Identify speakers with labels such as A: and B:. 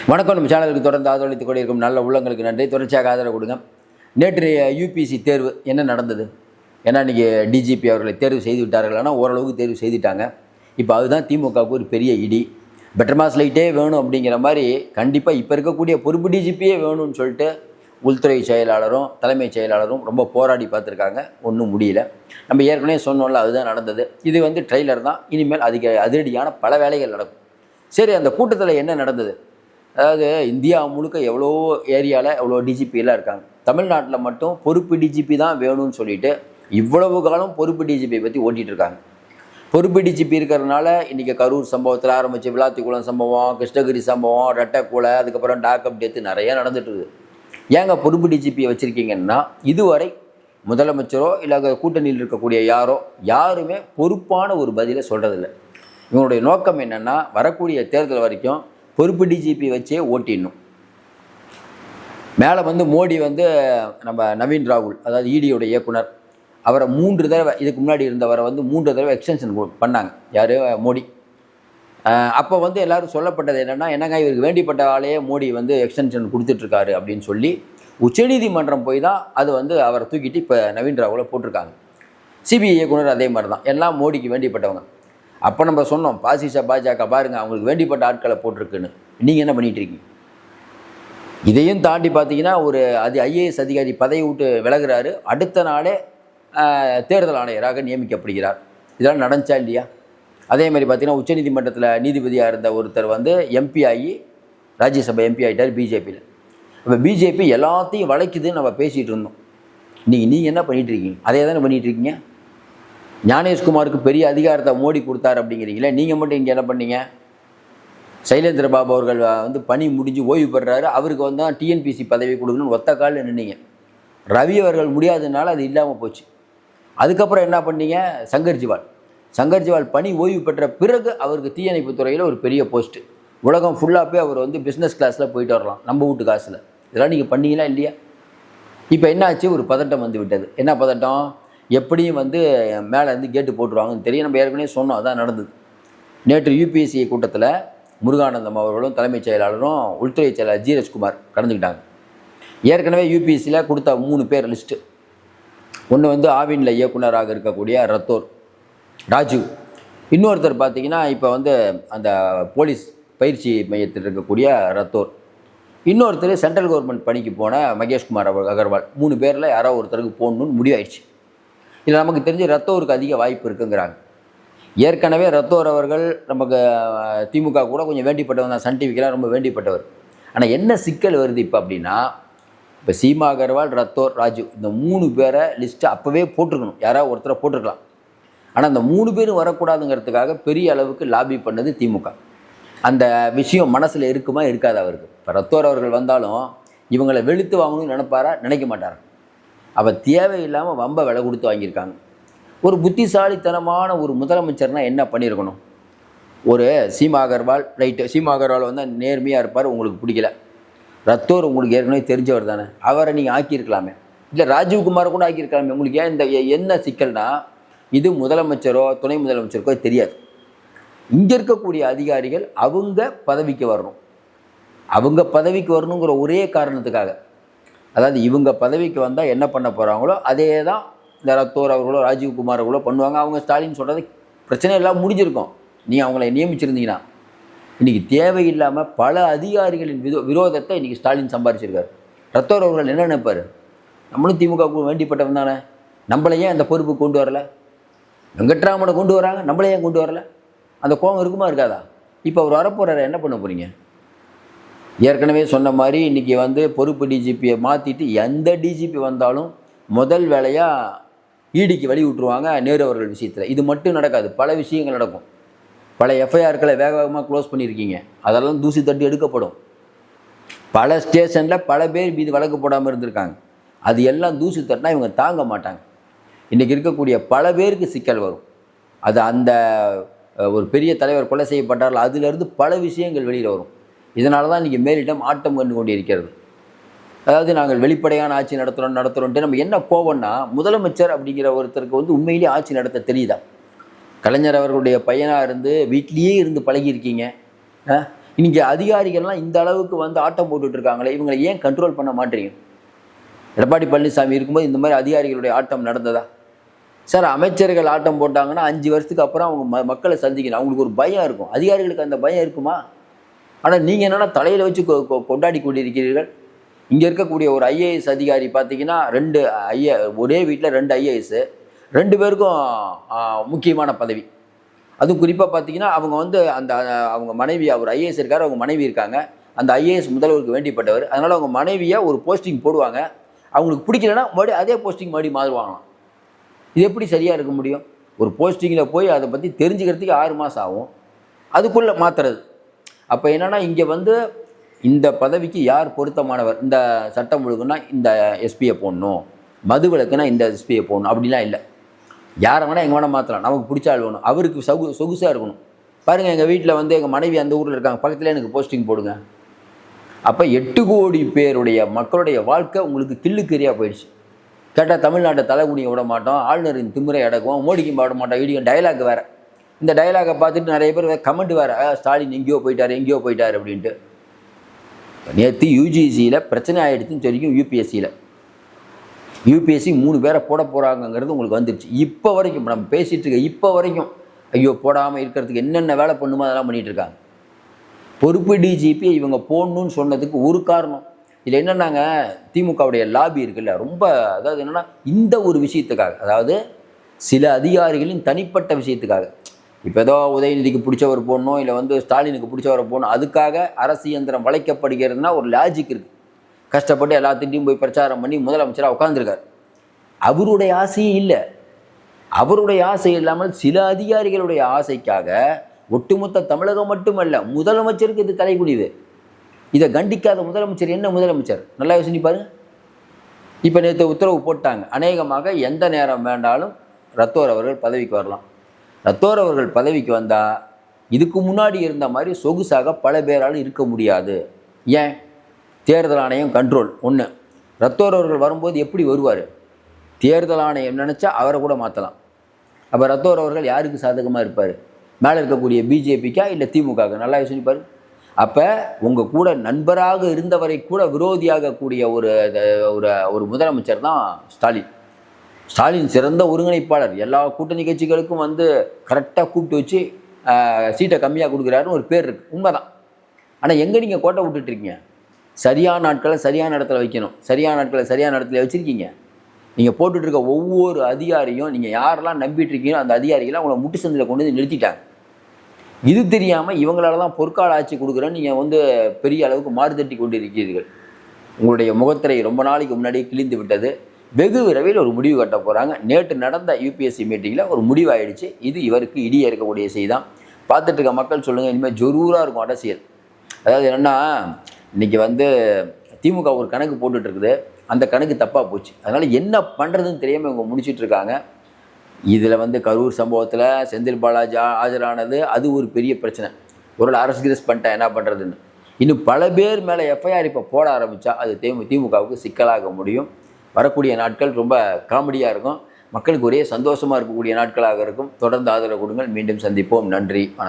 A: வணக்கம். நம்ம சேனலுக்கு தொடர்ந்து ஆதரவளித்துக் கொண்டிருக்கும் நல்ல உள்ளங்களுக்கு நன்றி. தொடர்ச்சியாக ஆதரவு கொடுங்க. நேற்றைய யூபிஎஸ்சி தேர்வு என்ன நடந்தது? ஏன்னா இன்றைக்கி டிஜிபி அவர்களை தேர்வு செய்து விட்டார்கள். ஆனால் ஓரளவுக்கு தேர்வு செய்துட்டாங்க. இப்போ அதுதான் திமுகவுக்கு ஒரு பெரிய இடி. பெட்டர் மாஸ் லைட்டே வேணும் அப்படிங்கிற மாதிரி கண்டிப்பாக இப்போ இருக்கக்கூடிய பொறுப்பு டிஜிபியே வேணும்னு சொல்லிட்டு உள்துறை செயலாளரும் தலைமைச் செயலாளரும் ரொம்ப போராடி பார்த்துருக்காங்க. ஒன்றும் முடியல. நம்ம ஏற்கனவே சொன்னோம்ல, அதுதான் நடந்தது. இது வந்து ட்ரெய்லர் தான். இனிமேல் அதிரடியான பல வேலைகள் நடக்கும். சரி, அந்த கூட்டத்தில் என்ன நடந்தது? அதாவது இந்தியா முழுக்க எவ்வளோ ஏரியாவில் எவ்வளோ டிஜிபியெல்லாம் இருக்காங்க. தமிழ்நாட்டில் மட்டும் பொறுப்பு டிஜிபி தான் வேணும்னு சொல்லிட்டு இவ்வளவு காலம் பொறுப்பு டிஜிபியை பற்றி ஓட்டிகிட்டு இருக்காங்க. பொறுப்பு டிஜிபி இருக்கிறதுனால இன்றைக்கி கரூர் சம்பவத்தில் ஆரம்பித்து விளாத்திக்குளம் சம்பவம், கிருஷ்ணகிரி சம்பவம், ரெட்டைக்குலை, அதுக்கப்புறம் டாக்கப் டெத்து நிறையா நடந்துட்டுருக்குது. ஏங்க பொறுப்பு டிஜிபியை வச்சுருக்கீங்கன்னா, இதுவரை முதலமைச்சரோ இல்லை கூட்டணியில் இருக்கக்கூடிய யாருமே பொறுப்பான ஒரு பதிலை சொல்கிறதில்ல. இவங்களுடைய நோக்கம் என்னென்னா, வரக்கூடிய தேர்தல் வரைக்கும் பொறுப்பு டிஜிபி வச்சே ஓட்டிடணும். மேலே வந்து மோடி வந்து நம்ம நவீன் ராகுல், அதாவது இடியோட இயக்குனர், அவரை 3 தடவை, இதுக்கு முன்னாடி இருந்தவரை வந்து 3 தடவை எக்ஸ்டென்ஷன் பண்ணாங்க. யார்? மோடி. அப்போ வந்து எல்லோரும் சொல்லப்பட்டது என்னென்னா, என்னங்க இவருக்கு வேண்டிப்பட்ட ஆளையே மோடி வந்து எக்ஸ்டென்ஷன் கொடுத்துட்ருக்காரு அப்படின்னு சொல்லி உச்சநீதிமன்றம் போய் தான் அது வந்து அவரை தூக்கிட்டு இப்போ நவீன் ராகுலை போட்டிருக்காங்க. சிபிஐ இயக்குனர் அதே மாதிரி தான், எல்லாம் மோடிக்கு வேண்டிப்பட்டவங்க. அப்போ நம்ம சொன்னோம், பாஜக பாருங்கள் அவங்களுக்கு வேண்டிப்பட்ட ஆட்களை போட்டிருக்குன்னு. நீங்கள் என்ன பண்ணிகிட்டு இருக்கீங்க? இதையும் தாண்டி பார்த்தீங்கன்னா, ஒரு ஐஏஎஸ் அதிகாரி பதவி விட்டு விலகிறாரு, அடுத்த நாளே தேர்தல் ஆணையராக நியமிக்கப்படுகிறார். இதெல்லாம் நடந்துச்சா இல்லையா? அதே மாதிரி பார்த்தீங்கன்னா, உச்சநீதிமன்றத்தில் நீதிபதியாக இருந்த ஒருத்தர் வந்து எம்பி ஆகி ராஜ்யசபா எம்பி ஆகிட்டார் பிஜேபியில். இப்போ பிஜேபி எல்லாத்தையும் வளைக்குதுன்னு நம்ம பேசிகிட்டு இருந்தோம். நீங்கள் என்ன பண்ணிகிட்டு இருக்கீங்க? அதே தானே பண்ணிகிட்டு இருக்கீங்க. ஞானேஷ்குமாருக்கு பெரிய அதிகாரத்தை மோடி கொடுத்தார் அப்படிங்கிறீங்களே, நீங்கள் மட்டும் இங்கே என்ன பண்ணீங்க? சைலேந்திர பாபு அவர்கள் வந்து பணி முடிஞ்சு ஓய்வு பெறாரு, அவருக்கு வந்து தான் டிஎன்பிசி பதவி கொடுக்கணும்னு ஒத்த காலில் நின்னீங்க. ரவி அவர்கள் முடியாததுனால அது இல்லாமல் போச்சு. அதுக்கப்புறம் என்ன பண்ணீங்க? சங்கர்ஜிவால் பணி ஓய்வு பெற்ற பிறகு அவருக்கு தீயணைப்பு துறையில் ஒரு பெரிய போஸ்ட்டு. உலகம் ஃபுல்லாக போய் அவர் வந்து பிஸ்னஸ் கிளாஸில் போயிட்டு வரலாம், நம்ம வீட்டு காசில். இதெல்லாம் நீங்கள் பண்ணீங்களா இல்லையா? இப்போ என்ன ஆச்சு? ஒரு பதட்டம் வந்து விட்டது. என்ன பதட்டம்? எப்படியும் வந்து மேலே இருந்து கேட்டு போட்டுருவாங்கன்னு தெரியும். நம்ம ஏற்கனவே சொன்னோம், அதான் நடந்தது. நேற்று யூபிஎஸ்சி கூட்டத்தில் முருகானந்தம் அவர்களும் தலைமைச் செயலாளரும் உள்துறை செயலாளர் ஜீரஜ்குமார் கலந்துக்கிட்டாங்க. ஏற்கனவே யூபிஎஸ்சியில் கொடுத்த 3 பேர் லிஸ்ட்டு. ஒன்று வந்து ஆவினில் இயக்குனராக இருக்கக்கூடிய ரத்தோர் ராஜீவ். இன்னொருத்தர் பார்த்திங்கன்னா இப்போ வந்து அந்த போலீஸ் பயிற்சி மையத்தில் இருக்கக்கூடிய ரத்தோர். இன்னொருத்தர் சென்ட்ரல் கவர்மெண்ட் பணிக்கு போன மகேஷ்குமார் அகர்வால். 3 பேரில் யாரோ ஒருத்தருக்கு போகணுன்னு முடிவாயிடுச்சு. இதில் நமக்கு தெரிஞ்சு ரத்தோருக்கு அதிக வாய்ப்பு இருக்குங்கிறாங்க. ஏற்கனவே ரத்தோர் அவர்கள் நமக்கு திமுக கூட கொஞ்சம் வேண்டிப்பட்டவர் தான், சன் டிவிக்கெலாம் ரொம்ப வேண்டிப்பட்டவர். ஆனால் என்ன சிக்கல் வருது இப்போ அப்படின்னா, இப்போ சீமா அகர்வால், ரத்தோர், ராஜு, இந்த 3 பேரை லிஸ்ட்டு அப்போவே போட்டிருக்கணும். யாராவது ஒருத்தரை போட்டிருக்கலாம். ஆனால் அந்த 3 பேரும் வரக்கூடாதுங்கிறதுக்காக பெரிய அளவுக்கு லாபி பண்ணது திமுக. அந்த விஷயம் மனசில் இருக்குமா இருக்காது அவருக்கு. இப்போ ரத்தோர் அவர்கள் வந்தாலும் இவங்களை வெளுத்து வாங்கணும்னு நினைப்பாரா? நினைக்க மாட்டார். அவள் தேவையில்லாமல் வம்ப விலை கொடுத்து வாங்கியிருக்காங்க. ஒரு புத்திசாலித்தனமான ஒரு முதலமைச்சர்னால் என்ன பண்ணியிருக்கணும்? ஒரு சீமா அகர்வால், ரைட்டு, சீமா அகர்வால் வந்து நேர்மையாக இருப்பார், உங்களுக்கு பிடிக்கல. ரத்தோர் உங்களுக்கு ஏற்கனவே தெரிஞ்சவர் தானே, அவரை நீங்கள் ஆக்கியிருக்கலாமே. இல்லை ராஜீவ்குமாரை கூட ஆக்கியிருக்கலாமே. உங்களுக்கு ஏன் இந்த என்ன சிக்கல்னா, இது முதலமைச்சரோ துணை முதலமைச்சருக்கோ தெரியாது. இங்கே இருக்கக்கூடிய அதிகாரிகள் அவங்க பதவிக்கு வரணும். அவங்க பதவிக்கு வரணுங்கிற ஒரே காரணத்துக்காக, அதாவது இவங்க பதவிக்கு வந்தால் என்ன பண்ண போகிறாங்களோ அதே தான் இந்த ரத்தோர் அவர்களோ ராஜீவ்குமார் அவர்களோ பண்ணுவாங்க. அவங்க ஸ்டாலின் சொல்கிறது பிரச்சனை எல்லாம் முடிஞ்சிருக்கும். நீங்கள் அவங்கள நியமிச்சிருந்தீங்கன்னா. இன்றைக்கி தேவையில்லாமல் பல அதிகாரிகளின் விரோதத்தை இன்றைக்கி ஸ்டாலின் சம்பாதிச்சிருக்கார். ரத்தோர் அவர்கள் என்ன நினைப்பார்? நம்மளும் திமுகவுக்கு வேண்டிப்பட்டவன் தானே, நம்மளை ஏன் அந்த பொறுப்பு கொண்டு வரலை? வெங்கட்ராமனை கொண்டு வராங்க, நம்மளே ஏன் கொண்டு வரலை? அந்த கோபம் இருக்குமா இருக்காதா? இப்போ அவர் வரப்போகிறார், என்ன பண்ண போகிறீங்க? ஏற்கனவே சொன்ன மாதிரி இன்றைக்கி வந்து பொறுப்பு டிஜிபியை மாற்றிட்டு எந்த டிஜிபி வந்தாலும் முதல் வேலையாக ஈடிக்கு வழி விட்டுருவாங்க நேரு அவர்கள் விஷயத்தில். இது மட்டும் நடக்காது, பல விஷயங்கள் நடக்கும். பல எஃப்ஐஆர்களை வேக வேகமாக க்ளோஸ் பண்ணியிருக்கீங்க, அதெல்லாம் தூசி தட்டி எடுக்கப்படும். பல ஸ்டேஷனில் பல பேர் மீது வழக்கு போடாமல் இருந்திருக்காங்க, அது எல்லாம் தூசி தட்டினா இவங்க தாங்க மாட்டாங்க. இன்றைக்கி இருக்கக்கூடிய பல பேருக்கு சிக்கல் வரும். அது அந்த ஒரு பெரிய தலைவர் கொலை செய்யப்பட்டார்கள், அதிலிருந்து பல விஷயங்கள் வெளியில் வரும். இதனால தான் இன்றைக்கி மேலிடம் ஆட்டம் கண்டு கொண்டு இருக்கிறது. அதாவது நாங்கள் வெளிப்படையான ஆட்சி நடத்துகிறோன்ட்டு நம்ம என்ன கோவம்னா, முதலமைச்சர் அப்படிங்கிற ஒருத்தருக்கு வந்து உண்மையிலேயே ஆட்சி நடத்த தெரியுதா? கலைஞர் அவர்களுடைய பையனாக இருந்து வீட்லேயே இருந்து பழகியிருக்கீங்க. இன்னைக்கு அதிகாரிகள்லாம் இந்த அளவுக்கு வந்து ஆட்டம் போட்டுட்டு இருக்காங்களே, இவங்களை ஏன் கண்ட்ரோல் பண்ண மாட்டீங்க? எடப்பாடி பழனிசாமி இருக்கும்போது இந்த மாதிரி அதிகாரிகளுடைய ஆட்டம் நடந்ததா? சார், அமைச்சர்கள் ஆட்டம் போட்டாங்கன்னா 5 வருஷத்துக்கு அப்புறம் அவங்க மக்களை சந்திக்கணும். அவங்களுக்கு ஒரு பயம் இருக்கும். அதிகாரிகளுக்கு அந்த பயம் இருக்குமா? ஆனால் நீங்கள் என்னென்னா தலையில் வச்சு கொண்டாடி கொண்டிருக்கிறீர்கள். இங்கே இருக்கக்கூடிய ஒரு ஐஏஎஸ் அதிகாரி பார்த்தீங்கன்னா ஒரே வீட்டில் 2 ஐஏஎஸ், 2 பேருக்கும் முக்கியமான பதவி. அதுவும் குறிப்பாக பார்த்தீங்கன்னா அவங்க வந்து அவங்க மனைவி, அவர் ஐஏஎஸ் இருக்கார், அவங்க மனைவி இருக்காங்க. அந்த ஐஏஎஸ் முதல்வருக்கு வேண்டிப்பட்டவர். அதனால் அவங்க மனைவியை ஒரு போஸ்டிங் போடுவாங்க. அவங்களுக்கு பிடிக்கலன்னா மறுபடியும் அதே போஸ்டிங் மறுபடியும் மாறுவாங்களாம். இது எப்படி சரியாக இருக்க முடியும்? ஒரு போஸ்டிங்கில் போய் அதை பற்றி தெரிஞ்சுக்கிறதுக்கு 6 மாதம் ஆகும், அதுக்குள்ளே மாற்றுறது. அப்போ என்னென்னா இங்கே வந்து இந்த பதவிக்கு யார் பொருத்தமானவர், இந்த சட்டம் ஒழுங்குன்னா இந்த எஸ்பியை போடணும், மது விலக்குன்னா இந்த எஸ்பியை போடணும் அப்படிலாம் இல்லை. யாரை வேணால் எங்கே வேணால் மாற்றலாம். நமக்கு பிடிச்ச ஆள் வேணும், அவருக்கு சொகுசாக இருக்கணும். பாருங்கள், எங்கள் வீட்டில் வந்து எங்கள் மனைவி அந்த ஊரில் இருக்காங்க, பக்கத்தில் எனக்கு போஸ்டிங் போடுங்க. அப்போ 8 கோடி பேருடைய மக்களுடைய வாழ்க்கை உங்களுக்கு கில்லுக்கரியாக போயிடுச்சு. கேட்டால் தமிழ்நாட்டை தலைகுனிய விட மாட்டோம், ஆளுநரின் திமுறை அடக்கும், மோடிக்கும் விட மாட்டோம், இடியும் டைலாக் வேறு. இந்த டைலாகை பார்த்துட்டு நிறைய பேர் கமெண்ட் வேறு, ஸ்டாலின் எங்கேயோ போயிட்டார் அப்படின்ட்டு. நேற்று யூஜிசியில் பிரச்சனை ஆகிடுச்சுன்னு தெரியும். யூபிஎஸ்சி 3 பேரை போட போகிறாங்கங்கிறது உங்களுக்கு வந்துடுச்சு. இப்போ வரைக்கும் நம்ம பேசிகிட்டு இருக்க இப்போ வரைக்கும் ஐயோ போடாமல் இருக்கிறதுக்கு என்னென்ன வேலை பண்ணுமோ அதெல்லாம் பண்ணிகிட்டு இருக்காங்க. பொறுப்பு டிஜிபி இவங்க போடணும்னு சொன்னதுக்கு ஒரு காரணம் இதில் என்னென்னாங்க, திமுகவுடைய லாபி இருக்குல்ல, ரொம்ப அதாவது என்னென்னா இந்த ஒரு விஷயத்துக்காக, அதாவது சில அதிகாரிகளின் தனிப்பட்ட விஷயத்துக்காக, இப்போ ஏதோ உதயநிதிக்கு பிடிச்சவர் போடணும், இல்லை வந்து ஸ்டாலினுக்கு பிடிச்சவரை போடணும், அதுக்காக அரசு இயந்திரம் வளைக்கப்படுகிறதுனா ஒரு லாஜிக் இருக்குது. கஷ்டப்பட்டு எல்லாத்திட்டையும் போய் பிரச்சாரம் பண்ணி முதலமைச்சராக உட்காந்துருக்கார். அவருடைய ஆசையும் இல்லை. அவருடைய ஆசை இல்லாமல் சில அதிகாரிகளுடைய ஆசைக்காக ஒட்டுமொத்த தமிழகம் மட்டுமல்ல, முதலமைச்சருக்கு இது தலைகுனிது. இதை கண்டிக்காத முதலமைச்சர் என்ன முதலமைச்சர்? நல்லா யோசிச்சு பாருங்க. இப்போ நேற்று உத்தரவு போட்டாங்க, அநேகமாக எந்த நேரம் வேண்டாலும் ரத்தோர் அவர்கள் பதவிக்கு வரலாம். ரத்தோர் அவர்கள் பதவிக்கு வந்தால் இதுக்கு முன்னாடி இருந்த மாதிரி சொகுசாக பல பேரால் இருக்க முடியாது. ஏன்? தேர்தல் ஆணையம் கண்ட்ரோல் ஒன்று. ரத்தோர் அவர்கள் வரும்போது எப்படி வருவார்? தேர்தல் ஆணையம் நினச்சா அவரை கூட மாற்றலாம். அப்போ ரத்தோர் அவர்கள் யாருக்கு சாதகமாக இருப்பார்? மேலே இருக்கக்கூடிய பிஜேபிக்கா இல்லை திமுக? நல்லா யோசிப்பார். அப்போ உங்கள் கூட நண்பராக இருந்தவரை கூட விரோதியாகக்கூடிய ஒரு முதலமைச்சர் தான் ஸ்டாலின். ஸ்டாலின் சிறந்த ஒருங்கிணைப்பாளர். எல்லா கூட்டணி கட்சிகளுக்கும் வந்து கரெக்டாக கூப்பிட்டு வச்சு சீட்டை கம்மியாக கொடுக்குறாருன்னு ஒரு பேர் இருக்குது, உண்மைதான். ஆனால் எங்கே நீங்கள் கோட்டை விட்டுட்ருக்கீங்க? சரியான நாட்களை சரியான இடத்துல வைக்கணும். சரியான நாட்களை சரியான இடத்துல வச்சுருக்கீங்க. நீங்கள் போட்டுட்ருக்க ஒவ்வொரு அதிகாரியும் நீங்கள் யாரெல்லாம் நம்பிட்டு இருக்கீங்களோ அந்த அதிகாரிகளை அவங்கள முட்டு சந்தில் கொண்டு வந்து நிறுத்திட்டாங்க. இது தெரியாமல் இவங்களால தான் பொற்கால ஆட்சி கொடுக்குறேன்னு நீங்கள் வந்து பெரிய அளவுக்கு மாறுதட்டி கொண்டு இருக்கிறீர்கள். உங்களுடைய முகத்திரை ரொம்ப நாளைக்கு முன்னாடி கிழிந்து விட்டது. வெகு விரைவில் ஒரு முடிவு கட்ட போகிறாங்க. நேற்று நடந்த யூபிஎஸ்சி மீட்டிங்கில் ஒரு முடிவாயிடுச்சு. இது இவருக்கு இடியே இருக்கக்கூடிய செய்தான். பார்த்துட்டு இருக்க மக்கள் சொல்லுங்கள், இனிமேல் ஜொரூராக இருக்கும் அரசியல். அதாவது என்னென்னா, இன்றைக்கி வந்து திமுக ஒரு கணக்கு போட்டுட்ருக்குது, அந்த கணக்கு தப்பாக போச்சு. அதனால் என்ன பண்ணுறதுன்னு தெரியாமல் இவங்க முடிச்சிட்ருக்காங்க. இதில் வந்து கரூர் சம்பவத்தில் செந்தில் பாலாஜி ஆஜரானது அது ஒரு பெரிய பிரச்சனை. ஒரு அரசு கிரஸ் பண்ணிட்டேன் என்ன பண்ணுறதுன்னு. இன்னும் பல பேர் மேலே எஃப்ஐஆர் இப்போ போட ஆரம்பித்தா அது திமுகவுக்கு சிக்கலாக முடியும். வரக்கூடிய நாட்கள் ரொம்ப காமெடியாக இருக்கும். மக்களுக்கு ஒரே சந்தோஷமாக இருக்கக்கூடிய நாட்களாக இருக்கும். தொடர்ந்து ஆதரவு கொடுங்கள். மீண்டும் சந்திப்போம். நன்றி, வணக்கம்.